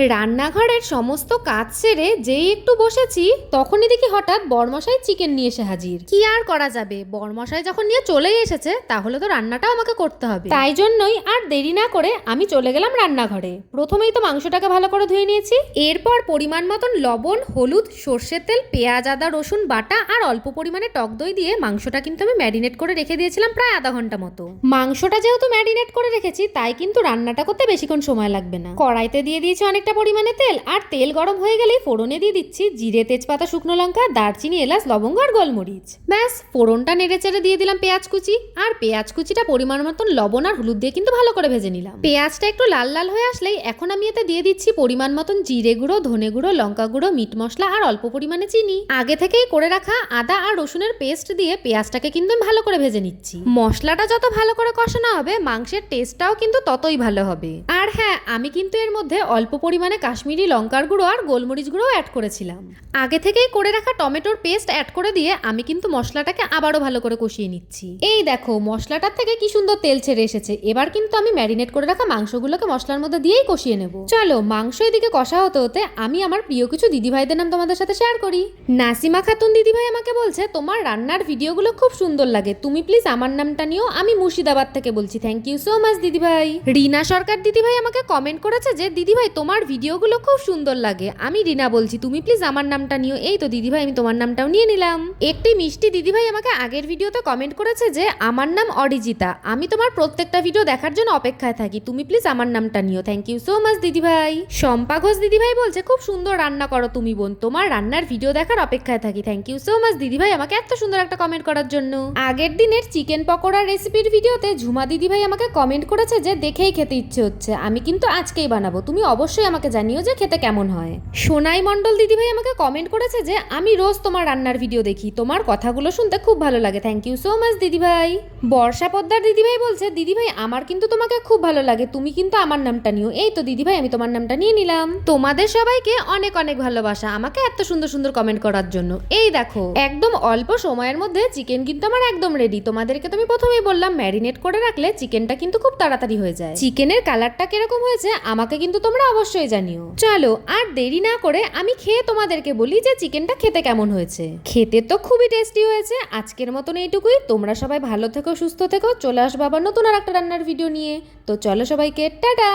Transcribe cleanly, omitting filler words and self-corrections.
রান্নাঘরের সমস্ত কাজ সেরে যেই একটু বসেছি তখনই দেখি হঠাৎ বরমশাই চিকেন নিয়ে এসে হাজির। কি আর করা যাবে, বরমশাই যখন নিয়ে চলেই এসেছে তাহলে তো রান্নাটাও আমাকে করতে হবে। তাই জন্যই আর দেরি না করে আমি চলে গেলাম রান্নাঘরে। প্রথমেই তো মাংসটাকে ভালো করে ধুয়ে নিয়েছি, এরপর পরিমাণ মতন লবণ, হলুদ, সর্ষের তেল, পেঁয়াজ, আদা, রসুন বাটা আর অল্প পরিমাণে টক দই দিয়ে মাংসটা কিন্তু আমি ম্যারিনেট করে রেখে দিয়েছিলাম প্রায় আধা ঘন্টা মতো। মাংসটা যেহেতু ম্যারিনেট করে রেখেছি তাই কিন্তু রান্নাটা করতে বেশিক্ষণ সময় লাগবে না। কড়াইতে দিয়ে দিয়েছি অনেকটা পরিমাণে তেল, আর তেল গরম হয়ে গেলেই ফোড়নে দিয়ে দিচ্ছি জিরে, তেজপাতা, শুকনো লঙ্কা, দারচিনি, এলাচ, লবঙ্গ আর গোলমরিচ। ব্যাস, ফোড়নটা নেড়ে চেড়ে দিয়ে দিলাম পেঁয়াজ কুচি, আর পেঁয়াজ কুচিটা পরিমাণ মতন লবণ আর হলুদ দিয়ে কিন্তু ভালো করে ভেজে নিলাম। পেঁয়াজটা একটু লাল লাল হয়ে আসলেই এখন আমি এতে দিয়ে দিচ্ছি পরিমাণ মতন জিরে গুঁড়ো, ধনে গুঁড়ো, লঙ্কা গুঁড়ো, মিট মশলা আর অল্প পরিমাণে চিনি। আগে থেকেই করে রাখা আদা আর রসুনের পেস্ট দিয়ে পেঁয়াজটাকে কিন্তু আমি ভালো করে ভেজে নিচ্ছি। মশলাটা যত ভালো করে কষানো হবে মাংসের টেস্টটাও কিন্তু ততই ভালো হবে। আর হ্যাঁ, আমি কিন্তু এর মধ্যে অল্প পরিমাণে কাশ্মীরি লঙ্কার গুঁড়ো আর গোলমরিচ গুঁড়ো অ্যাড করেছিলাম। আগে থেকেই করে রাখা টমেটোর পেস্ট অ্যাড করে দিয়ে আমি কিন্তু মশলাটাকে আবারও ভালো করে কষিয়ে নিচ্ছি। এই দেখো, মশলাটার থেকে কি সুন্দর তেল ছেড়ে এসেছে। এবার কিন্তু আমি ম্যারিনেট করে রাখা মাংসগুলোকে মশলার মধ্যে দিয়েই কষিয়ে নেব। চলো, মাংস এদিকে কষা হতে হতে আমি আমার প্রিয় কিছু দিদিভাইদের নাম তোমাদের সাথে শেয়ার করি। নাসিমা খাতুন দিদিভাই আমাকে বলছে তোমার রান্নার ভিডিওগুলো খুব সুন্দর লাগে, তুমি প্লিজ আমার নামটা নিও, আমি মুর্শিদাবাদ থেকে বলছি। থ্যাংক ইউ সো মাচ দিদিভাই। রিনা সরকার দিদিভাই আমাকে কমেন্ট করেছে যে দিদিভাই তোমার ভিডিওগুলো খুব সুন্দর লাগে, আমি রিনা বলছি, তুমি প্লিজ আমার নামটা নিও। এই তো দিদিভাই, আমি তোমার নামটাও নিয়ে নিলাম। একটি মিষ্টি দিদিভাই আমাকে আগের ভিডিওতে কমেন্ট করেছে যে আমার নাম অরিজিতা, আমি তোমার প্রত্যেকটা ভিডিও দেখার জন্য অপেক্ষায় থাকি, তুমি প্লিজ আমার নামটা নিও। থ্যাংক ইউ সো মাচ দিদিভাই। শম্পা ঘোষ দিদিভাই বলছে খুব সুন্দর রান্না করো তুমি বোন, তোমার রান্নার ভিডিও দেখার অপেক্ষায় থাকি। থ্যাংক ইউ সো মাচ দিদিভাই আমাকে এত সুন্দর একটা কমেন্ট করার জন্য। আগের দিনের চিকেন পকোড়ার রেসিপির ভিডিওতে ঝুমা দিদিভাই আমাকে কমেন্ট করেছে যে দেখেই খেতে ইচ্ছে হচ্ছে, আমি কিন্তু আজকেই বানাবো, তুমি অবশ্যই আমাকে জানিও যে খেতে কেমন হয়। সোনাই মণ্ডল দিদিভাই আমাকে কমেন্ট করেছে যে আমি রোজ তোমার রান্নার ভিডিও দেখি, তোমার কথাগুলো শুনতে খুব ভালো লাগে। থ্যাংক ইউ সো মাচ দিদিভাই। বর্ষা পোদ্দার দিদিভাই বলছে দিদিভাই আমার কিন্তু তোমাকে খুব ভালো লাগে, তুমি কিন্তু আমার নামটা নিও। এই তো দিদিভাই, আমি তোমার নামটা নিয়ে নিলাম। তোমাদের সবাইকে অনেক অনেক ভালোবাসা আমাকে এত সুন্দর সুন্দর কমেন্ট করার জন্য। এই দেখো, একদম অল্প সময়ের মধ্যে চিকেন কিন্তু আমার একদম রেডি। তোমাদেরকে তো আমি প্রথমেই বললাম ম্যারিনেট করে রাখলে চিকেনটা কিন্তু খুব তাড়াতাড়ি হয়ে যায়। চিকেনের কালারটা কিরকম হয়েছে আমাকে কিন্তু তোমরা অবশ্যই জানিও। চলো আর দেরি না করে আমি খেয়ে তোমাদেরকে বলি যে চিকেনটা খেতে কেমন হয়েছে। খেতে তো খুবই টেস্টি হয়েছে। আজকের মতন এইটুকুই, তোমরা সবাই ভালো থেকো, সুস্থ থেকো। চলে আসবো আবার নতুন আর একটা রান্নার ভিডিও নিয়ে। তো চলো সবাইকে টাটা।